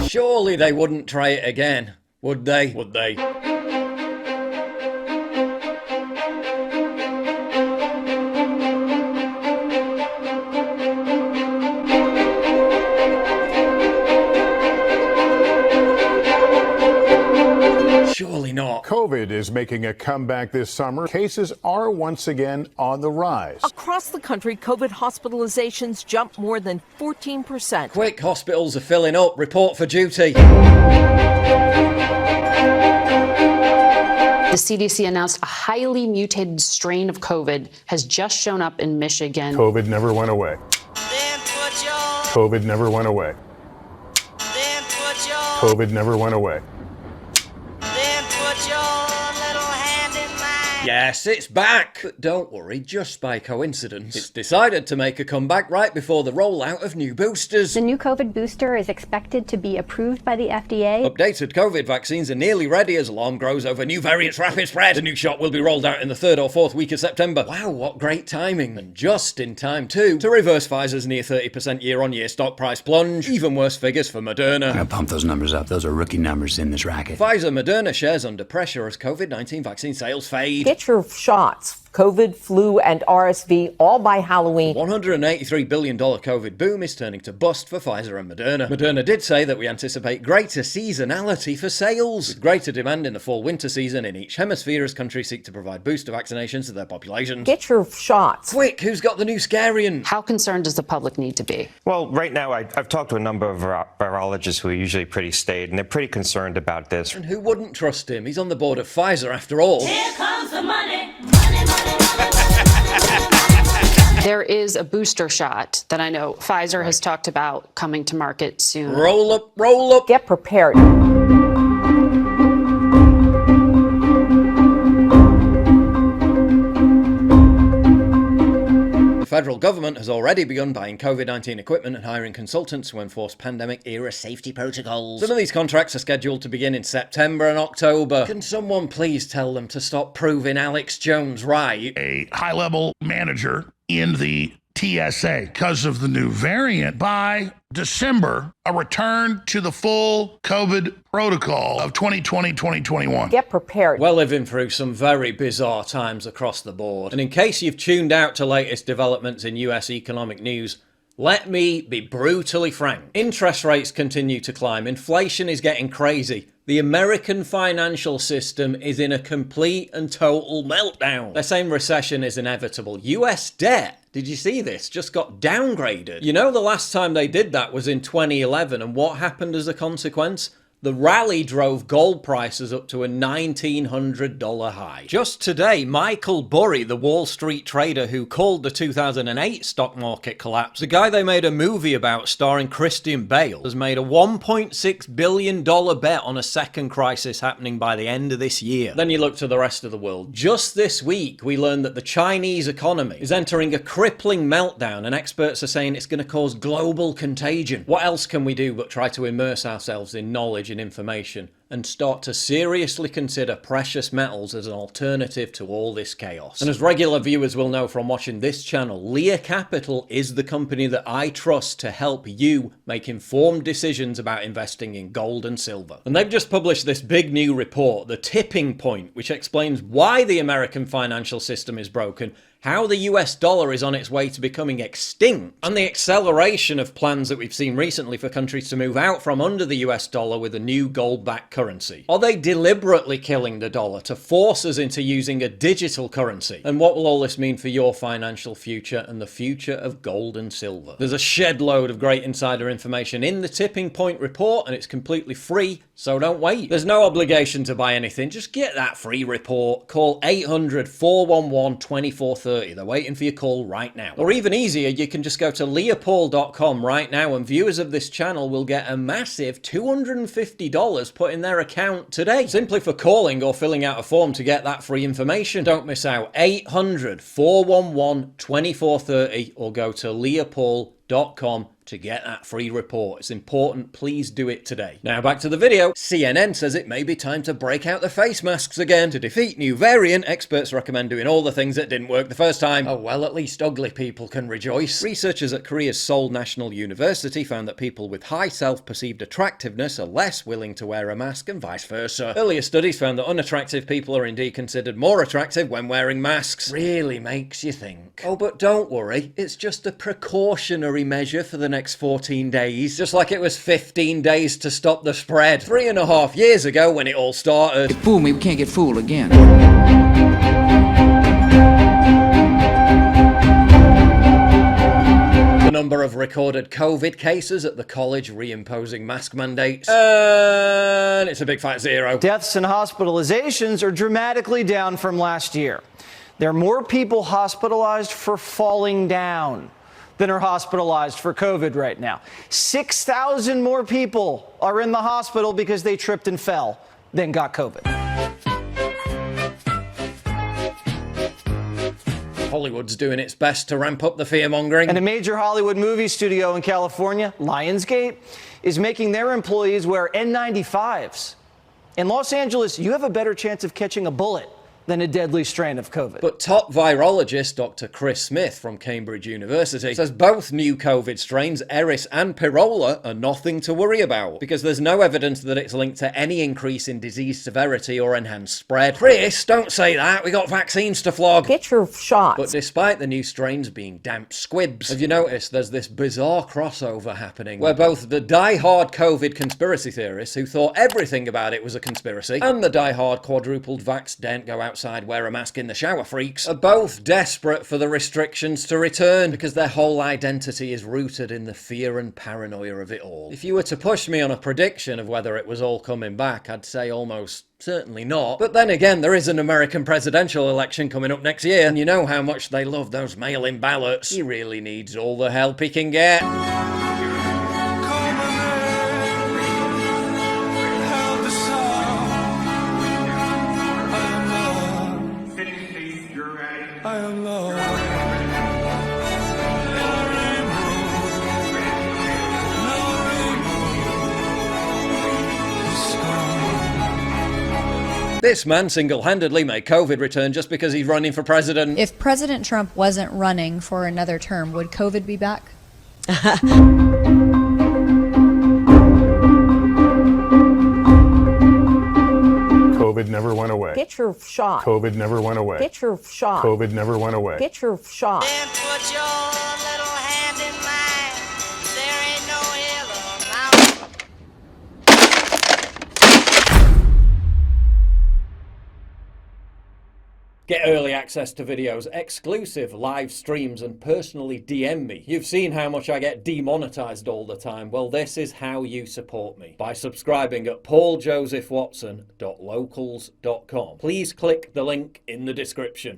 Surely they wouldn't try it again, would they? Would they? Surely not. COVID is making a comeback this summer. Cases are once again on the rise. Across the country, COVID hospitalizations jumped more than 14%. Quick, hospitals are filling up. Report for duty. The CDC announced a highly mutated strain of COVID has just shown up in Michigan. COVID never went away. COVID never went away. COVID never went away. Yes, it's back! But don't worry, just by coincidence, it's decided to make a comeback right before the rollout of new boosters. The new COVID booster is expected to be approved by the FDA. Updated COVID vaccines are nearly ready as alarm grows over new variants' rapid spread. The new shot will be rolled out in the 3rd or 4th week of September. Wow, what great timing. And just in time too, to reverse Pfizer's near 30% year-on-year stock price plunge. Even worse figures for Moderna. I'm gonna pump those numbers up. Those are rookie numbers in this racket. Pfizer-Moderna shares under pressure as COVID-19 vaccine sales fade. Get your shots. COVID, flu, and RSV all by Halloween. $183 billion COVID boom is turning to bust for Pfizer and Moderna. Moderna did say that we anticipate greater seasonality for sales, with greater demand in the fall-winter season in each hemisphere as countries seek to provide booster vaccinations to their populations. Get your shots. Quick, who's got the new scariant? How concerned does the public need to be? Well, right now, I've talked to a number of virologists who are usually pretty staid, and they're pretty concerned about this. And who wouldn't trust him? He's on the board of Pfizer after all. Here comes the money. There is a booster shot that I know Pfizer has talked about coming to market soon. Roll up, roll up. Get prepared. The federal government has already begun buying COVID-19 equipment and hiring consultants to enforce pandemic-era safety protocols. Some of these contracts are scheduled to begin in September and October. Can someone please tell them to stop proving Alex Jones right? A high-level manager in the TSA because of the new variant. By December, a return to the full COVID protocol of 2020-2021. Get prepared. We're living through some very bizarre times across the board. And in case you've tuned out to latest developments in US economic news, let me be brutally frank. Interest rates continue to climb. Inflation is getting crazy. The American financial system is in a complete and total meltdown. They're saying recession is inevitable. US debt, did you see this? Just got downgraded. You know, the last time they did that was in 2011, and what happened as a consequence? The rally drove gold prices up to a $1,900 high. Just today, Michael Burry, the Wall Street trader who called the 2008 stock market collapse, the guy they made a movie about starring Christian Bale, has made a $1.6 billion bet on a second crisis happening by the end of this year. Then you look to the rest of the world. Just this week, we learned that the Chinese economy is entering a crippling meltdown, and experts are saying it's going to cause global contagion. What else can we do but try to immerse ourselves in knowledge and information and start to seriously consider precious metals as an alternative to all this chaos? And as regular viewers will know from watching this channel, Lear Capital is the company that I trust to help you make informed decisions about investing in gold and silver. And they've just published this big new report, The Tipping Point, which explains why the American financial system is broken, how the US dollar is on its way to becoming extinct, and the acceleration of plans that we've seen recently for countries to move out from under the US dollar with a new gold-backed currency. Are they deliberately killing the dollar to force us into using a digital currency? And what will all this mean for your financial future and the future of gold and silver? There's a shed load of great insider information in the Tipping Point report, and it's completely free, so don't wait. There's no obligation to buy anything, just get that free report. Call 800-411-2430. They're waiting for your call right now. Or even easier, you can just go to leopold.com right now, and viewers of this channel will get a massive $250 put in their account today, simply for calling or filling out a form to get that free information. Don't miss out. 800-411-2430 or go to leopold.com to get that free report. It's important, please do it today. Now back to the video. CNN says it may be time to break out the face masks again. To defeat new variant, experts recommend doing all the things that didn't work the first time. Oh well, at least ugly people can rejoice. Researchers at Korea's Seoul National University found that people with high self-perceived attractiveness are less willing to wear a mask and vice versa. Earlier studies found that unattractive people are indeed considered more attractive when wearing masks. Really makes you think. Oh, but don't worry, it's just a precautionary measure for the next 14 days. Just like it was 15 days to stop the spread 3.5 years ago when it all started. Fool me, we can't get fooled again. The number of recorded COVID cases at the college reimposing mask mandates. And it's a big fat zero. Deaths and hospitalizations are dramatically down from last year. There are more people hospitalized for falling down than are hospitalized for COVID right now. 6,000 more people are in the hospital because they tripped and fell than got COVID. Hollywood's doing its best to ramp up the fear-mongering. And a major Hollywood movie studio in California, Lionsgate, is making their employees wear N95s. In Los Angeles, you have a better chance of catching a bullet than a deadly strain of COVID. But top virologist Dr. Chris Smith from Cambridge University says both new COVID strains, Eris and Pirola, are nothing to worry about because there's no evidence that it's linked to any increase in disease severity or enhanced spread. Chris, don't say that. We got vaccines to flog. Get your shots. But despite the new strains being damp squibs, have you noticed there's this bizarre crossover happening where both the die-hard COVID conspiracy theorists who thought everything about it was a conspiracy and the die-hard quadrupled vax don't go outside, wear a mask in the shower freaks are both desperate for the restrictions to return because their whole identity is rooted in the fear and paranoia of it all. If you were to push me on a prediction of whether it was all coming back, I'd say almost certainly not. But then again, there is an American presidential election coming up next year, and you know how much they love those mail-in ballots. He really needs all the help he can get. This man single-handedly made COVID return just because he's running for president. If President Trump wasn't running for another term, would COVID be back? COVID never went away. Get your shot. COVID never went away. Get your shot. COVID never went away. Get your shot. Then put your little hand in mine. There ain't no hill or mountain. Get early access to videos, exclusive live streams, and personally DM me. You've seen how much I get demonetized all the time. Well, this is how you support me. By subscribing at pauljosephwatson.locals.com. Please click the link in the description.